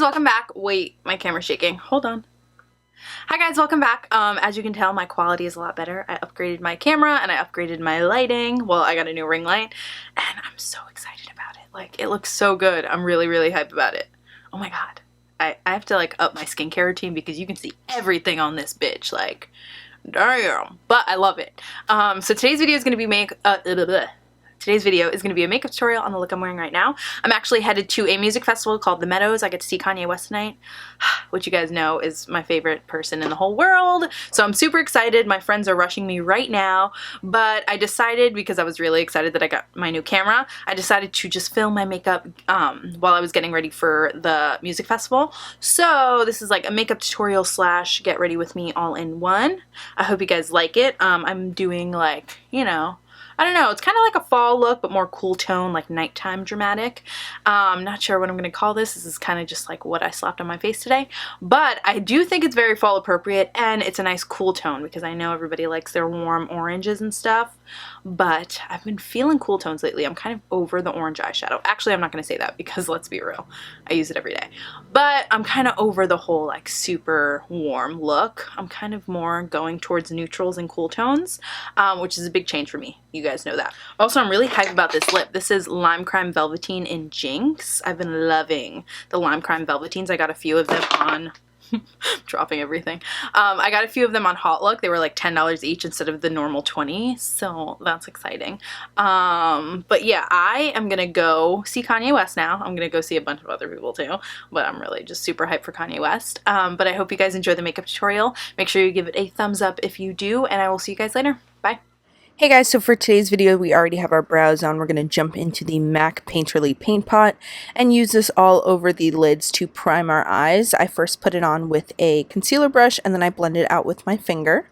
welcome back. Wait, my camera's shaking. Hold on. Hi guys, welcome back. As you can tell, my quality is a lot better. I upgraded my camera and I upgraded my lighting. Well, I got a new ring light and I'm so excited about it. Like, it looks so good. I'm really, really hyped about it. Oh my god. I have to like up my skincare routine because you can see everything on this bitch. Like, damn. But I love it. So today's video is going to be Today's video is going to be a makeup tutorial on the look I'm wearing right now. I'm actually headed to a music festival called The Meadows. I get to see Kanye West tonight, which you guys know is my favorite person in the whole world. So I'm super excited. My friends are rushing me right now, but I decided, because I was really excited that I got my new camera, I decided to just film my makeup while I was getting ready for the music festival. So this is like a makeup tutorial slash get ready with me all in one. I hope you guys like it. I'm doing like, you know, I don't know, it's kind of like a fall look, but more cool tone, like nighttime dramatic. Not sure what I'm going to call this. This is kind of just like what I slapped on my face today. But I do think it's very fall appropriate, and it's a nice cool tone because I know everybody likes their warm oranges and stuff. But I've been feeling cool tones lately. I'm kind of over the orange eyeshadow. Actually, I'm not going to say that because let's be real, I use it every day. But I'm kind of over the whole like super warm look. I'm kind of more going towards neutrals and cool tones, which is a big change for me. You guys know that. Also, I'm really hyped about this lip. This is Lime Crime Velveteen in Jinx. I've been loving the Lime Crime Velveteens. I got a few of them on... dropping everything. I got a few of them on Hot Look. They were like $10 each instead of the normal $20, so that's exciting. But yeah, I am gonna go see Kanye West now. I'm gonna go see a bunch of other people too, but I'm really just super hyped for Kanye West. But I hope you guys enjoy the makeup tutorial. Make sure you give it a thumbs up if you do, and I will see you guys later. Bye. Hey guys, so for today's video we already have our brows on. We're going to jump into the MAC Painterly Paint Pot and use this all over the lids to prime our eyes. I first put it on with a concealer brush and then I blend it out with my finger.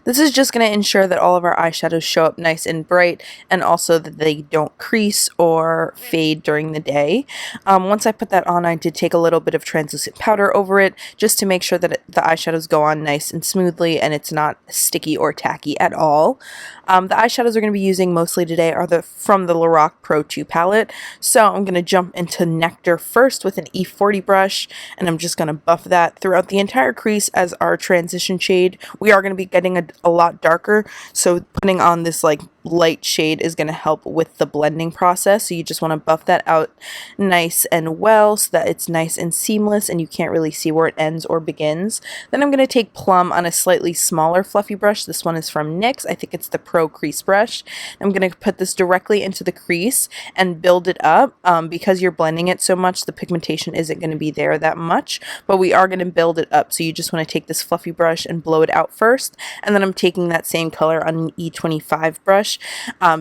This is just going to ensure that all of our eyeshadows show up nice and bright, and also that they don't crease or fade during the day. Once I put that on, I did take a little bit of translucent powder over it just to make sure that the eyeshadows go on nice and smoothly and it's not sticky or tacky at all. The eyeshadows we're going to be using mostly today are from the Lorac Pro 2 palette. So I'm going to jump into Nectar first with an E40 brush, and I'm just going to buff that throughout the entire crease as our transition shade. We are going to be getting a lot darker, so putting on this like light shade is going to help with the blending process. So you just want to buff that out nice and well so that it's nice and seamless and you can't really see where it ends or begins. Then I'm going to take Plum on a slightly smaller fluffy brush. This one is from NYX. I think it's the Pro Crease brush. I'm going to put this directly into the crease and build it up. Because you're blending it so much, the pigmentation isn't going to be there that much, but we are going to build it up. So you just want to take this fluffy brush and blow it out first, and then I'm taking that same color on an E25 brush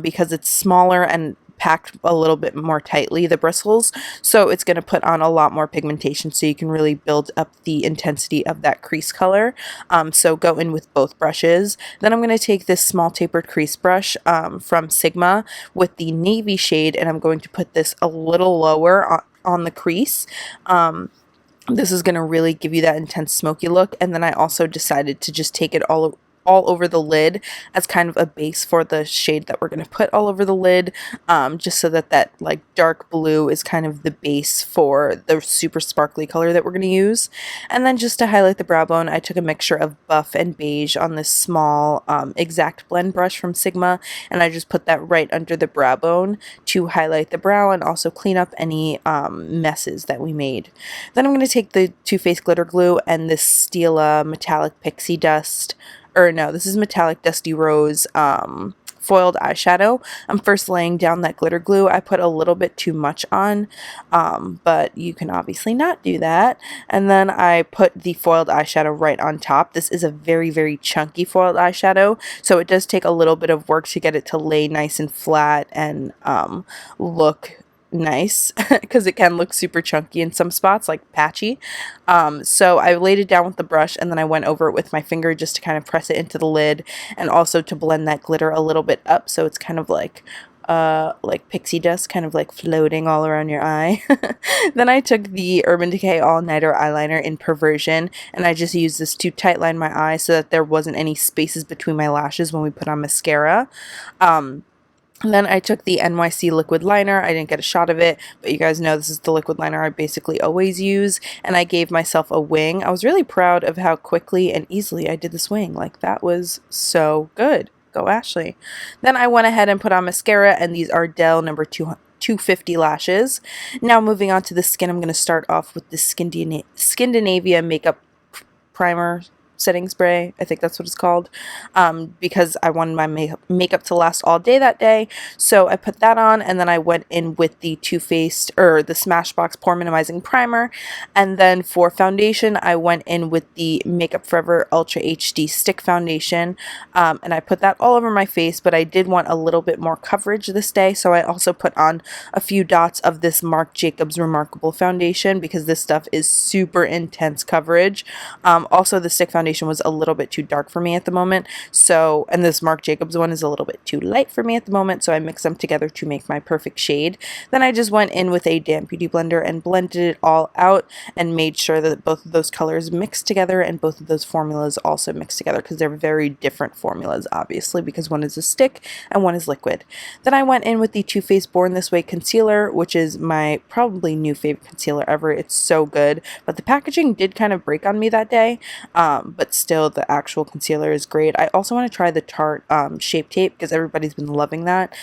because it's smaller and packed a little bit more tightly, the bristles, so it's going to put on a lot more pigmentation so you can really build up the intensity of that crease color. So go in with both brushes. Then I'm going to take this small tapered crease brush from Sigma with the navy shade, and I'm going to put this a little lower on the crease. This is going to really give you that intense smoky look. And then I also decided to just take it all over the lid as kind of a base for the shade that we're going to put all over the lid, just so that like dark blue is kind of the base for the super sparkly color that we're going to use. And then just to highlight the brow bone, I took a mixture of buff and beige on this small exact blend brush from Sigma, and I just put that right under the brow bone to highlight the brow and also clean up any messes that we made. Then I'm going to take the Too Faced glitter glue and this Stila metallic pixie dust, or no, this is metallic dusty rose foiled eyeshadow. I'm first laying down that glitter glue. I put a little bit too much on, but you can obviously not do that. And then I put the foiled eyeshadow right on top. This is a very, very chunky foiled eyeshadow, so it does take a little bit of work to get it to lay nice and flat and look nice because it can look super chunky in some spots, like patchy. So I laid it down with the brush and then I went over it with my finger just to kind of press it into the lid and also to blend that glitter a little bit up so it's kind of like pixie dust kind of like floating all around your eye. Then I took the Urban Decay All Nighter eyeliner in Perversion, and I just used this to tightline my eye so that there wasn't any spaces between my lashes when we put on mascara. And then I took the NYC liquid liner. I didn't get a shot of it, but you guys know this is the liquid liner I basically always use. And I gave myself a wing. I was really proud of how quickly and easily I did this wing. Like, that was so good. Go Ashley. Then I went ahead and put on mascara, and these are Dell number 250 lashes. Now moving on to the skin, I'm going to start off with the Skindinavia makeup primer setting spray. I think that's what it's called, because I wanted my makeup to last all day that day. So I put that on, and then I went in with the Too Faced, or the Smashbox Pore Minimizing Primer. And then for foundation, I went in with the Makeup Forever Ultra HD Stick Foundation, and I put that all over my face, but I did want a little bit more coverage this day, so I also put on a few dots of this Marc Jacobs Remarkable Foundation, because this stuff is super intense coverage. Also, the stick foundation was a little bit too dark for me at the moment, so, and this Marc Jacobs one is a little bit too light for me at the moment, so I mixed them together to make my perfect shade. Then I just went in with a damp beauty blender and blended it all out and made sure that both of those colors mixed together and both of those formulas also mixed together, because they're very different formulas, obviously, because one is a stick and one is liquid. Then I went in with the Too Faced Born This Way concealer, which is my probably new favorite concealer ever. It's so good, but the packaging did kind of break on me that day, but still the actual concealer is great. I also want to try the Tarte Shape Tape, because everybody's been loving that,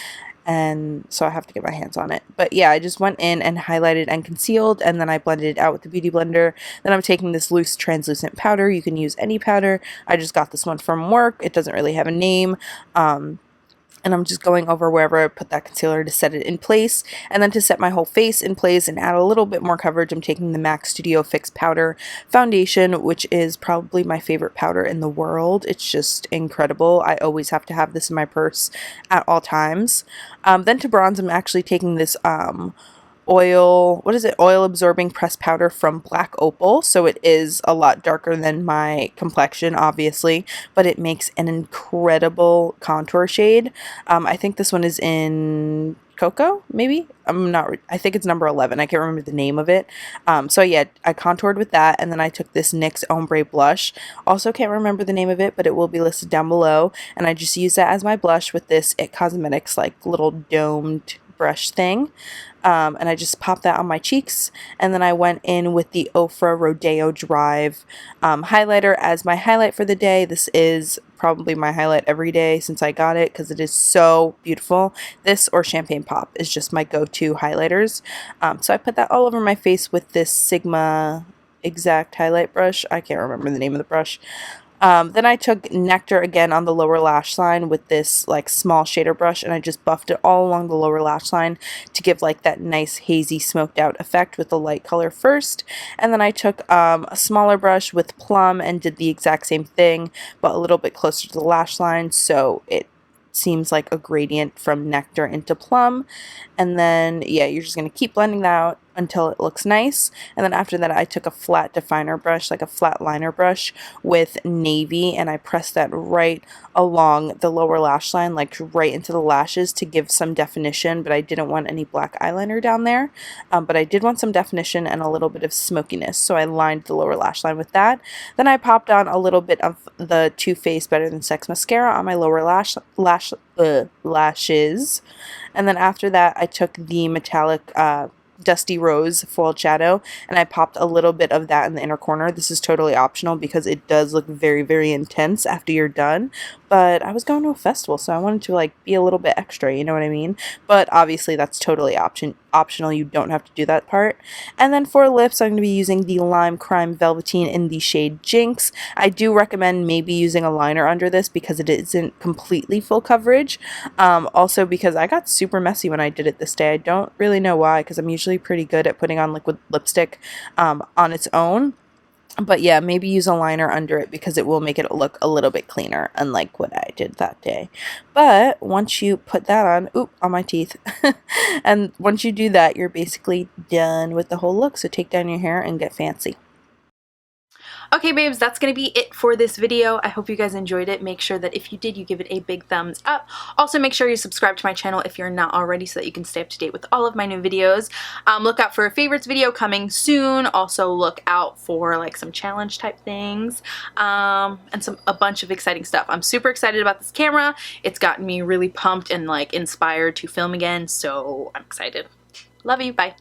and so I have to get my hands on it. But yeah, I just went in and highlighted and concealed, and then I blended it out with the beauty blender. Then I'm taking this loose translucent powder. You can use any powder. I just got this one from work. It doesn't really have a name. And I'm just going over wherever I put that concealer to set it in place. And then to set my whole face in place and add a little bit more coverage, I'm taking the MAC Studio Fix Powder Foundation, which is probably my favorite powder in the world. It's just incredible. I always have to have this in my purse at all times. Then to bronze, I'm actually taking this oil absorbing pressed powder from Black Opal. So it is a lot darker than my complexion, obviously, but it makes an incredible contour shade. I think this one is in Cocoa, maybe? I think it's number 11. I can't remember the name of it. So yeah, I contoured with that, and then I took this NYX Ombre Blush. Also can't remember the name of it, but it will be listed down below. And I just used that as my blush with this It Cosmetics like little domed brush thing. And I just popped that on my cheeks, and then I went in with the Ofra Rodeo Drive highlighter as my highlight for the day. This is probably my highlight every day since I got it, because it is so beautiful. This or Champagne Pop is just my go-to highlighters. So I put that all over my face with this Sigma Exact highlight brush. I can't remember the name of the brush. Then I took Nectar again on the lower lash line with this like small shader brush, and I just buffed it all along the lower lash line to give like that nice hazy smoked out effect with the light color first. And then I took a smaller brush with Plum and did the exact same thing, but a little bit closer to the lash line, so it seems like a gradient from Nectar into Plum. And then yeah, you're just going to keep blending that out until it looks nice. And then after that, I took a flat definer brush, like a flat liner brush with Navy, and I pressed that right along the lower lash line, like right into the lashes to give some definition, but I didn't want any black eyeliner down there. But I did want some definition and a little bit of smokiness, so I lined the lower lash line with that. Then I popped on a little bit of the Too Faced Better Than Sex mascara on my lower lashes. And then after that, I took the metallic Dusty Rose foiled shadow, and I popped a little bit of that in the inner corner. This is totally optional because it does look very, very intense after you're done, but I was going to a festival, so I wanted to like be a little bit extra, you know what I mean? But obviously that's totally optional. You don't have to do that part. And then for lips, I'm going to be using the Lime Crime Velveteen in the shade Jinx. I do recommend maybe using a liner under this because it isn't completely full coverage. Also because I got super messy when I did it this day. I don't really know why, because I'm usually pretty good at putting on liquid lipstick on its own. But yeah, maybe use a liner under it because it will make it look a little bit cleaner, unlike what I did that day. But once you put that on my teeth, and once you do that, you're basically done with the whole look. So take down your hair and get fancy. Okay, babes, that's going to be it for this video. I hope you guys enjoyed it. Make sure that if you did, you give it a big thumbs up. Also, make sure you subscribe to my channel if you're not already so that you can stay up to date with all of my new videos. Look out for a favorites video coming soon. Also, look out for like some challenge type things and a bunch of exciting stuff. I'm super excited about this camera. It's gotten me really pumped and like inspired to film again, so I'm excited. Love you. Bye.